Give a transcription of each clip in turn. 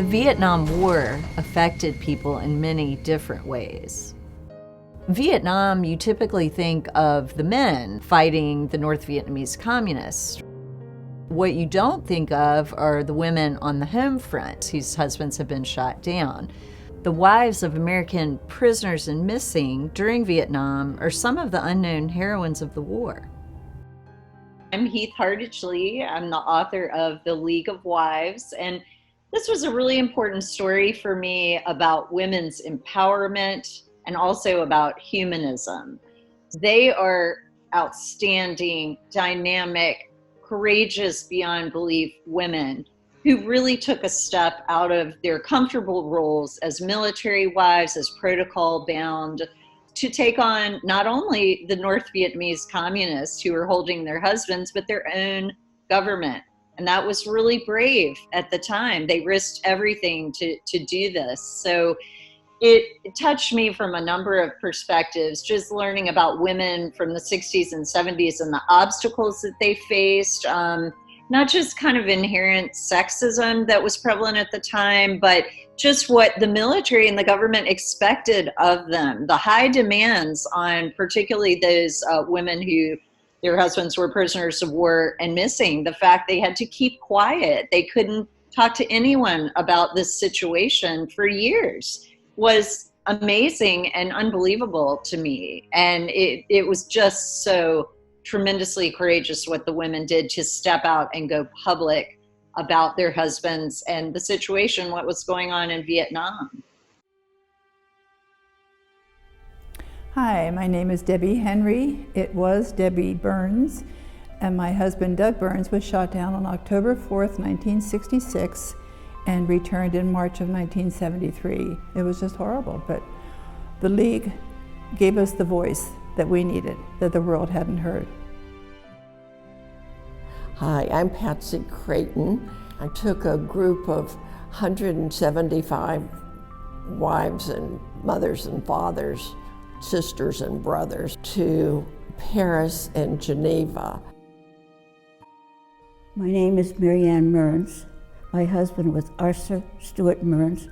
The Vietnam War affected people in many different ways. Vietnam, you typically think of the men fighting the North Vietnamese communists. What you don't think of are the women on the home front whose husbands have been shot down. The wives of American prisoners and missing during Vietnam are some of the unknown heroines of the war. I'm Heath Hardage Lee. I'm the author of The League of Wives, and this was a really important story for me about women's empowerment and also about humanism. They are outstanding, dynamic, courageous beyond belief women who really took a step out of their comfortable roles as military wives, as protocol bound, to take on not only the North Vietnamese communists who were holding their husbands, but their own government. And that was really brave at the time. They risked everything to do this. So it touched me from a number of perspectives, just learning about women from the 60s and 70s and the obstacles that they faced, not just kind of inherent sexism that was prevalent at the time, but just what the military and the government expected of them, the high demands on particularly those women who their husbands were prisoners of war and missing, the fact they had to keep quiet. They couldn't talk to anyone about this situation for years was amazing and unbelievable to me. And it was just so tremendously courageous what the women did to step out and go public about their husbands and the situation, what was going on in Vietnam. Hi, my name is Debbie Henry. It was Debbie Burns, and my husband Doug Burns was shot down on October 4th, 1966, and returned in March of 1973. It was just horrible, but the League gave us the voice that we needed, that the world hadn't heard. Hi, I'm Patsy Creighton. I took a group of 175 wives and mothers and fathers, sisters and brothers to Paris and Geneva. My name is Marianne Mearns. My husband was Arthur Stewart Mearns,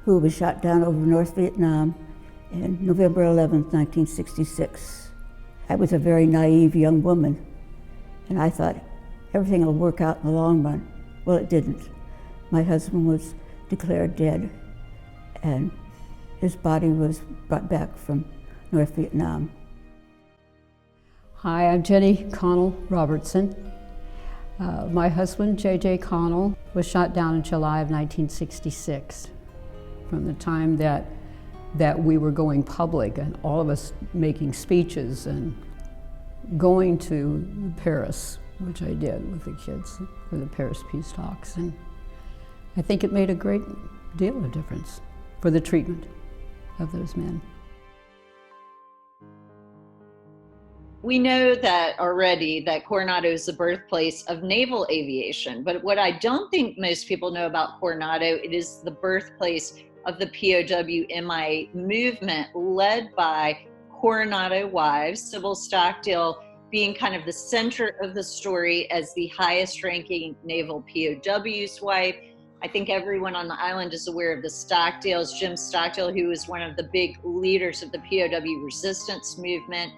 who was shot down over North Vietnam on November 11th, 1966. I was a very naive young woman, and I thought everything will work out in the long run. Well, it didn't. My husband was declared dead, and his body was brought back from North Vietnam. Hi, I'm Jenny Connell Robertson. My husband, J.J. Connell, was shot down in July of 1966. From the time that we were going public, and all of us making speeches and going to Paris, which I did with the kids for the Paris peace talks. And I think it made a great deal of difference for the treatment of those men. We know that already that Coronado is the birthplace of naval aviation, but what I don't think most people know about Coronado, it is the birthplace of the POW MIA movement led by Coronado wives, Sybil Stockdale being kind of the center of the story as the highest ranking naval POW's wife. I think everyone on the island is aware of the Stockdales. Jim Stockdale, who was one of the big leaders of the POW resistance movement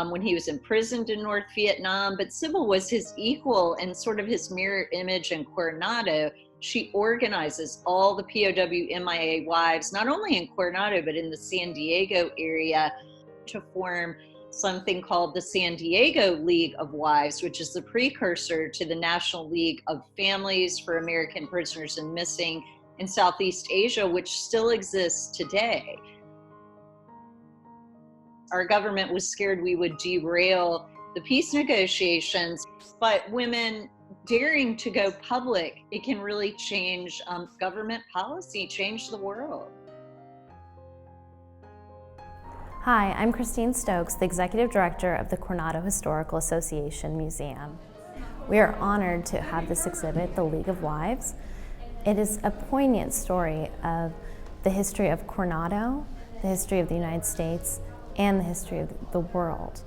when he was imprisoned in North Vietnam, but Sybil was his equal and sort of his mirror image in Coronado. She organizes all the POW MIA wives, not only in Coronado, but in the San Diego area, to form something called the San Diego League of Wives, which is the precursor to the National League of Families for American Prisoners and Missing in Southeast Asia, which still exists today. Our government was scared we would derail the peace negotiations, but women daring to go public, it can really change government policy, change the world. Hi, I'm Christine Stokes, the Executive Director of the Coronado Historical Association Museum. We are honored to have this exhibit, The League of Wives. It is a poignant story of the history of Coronado, the history of the United States, and the history of the world.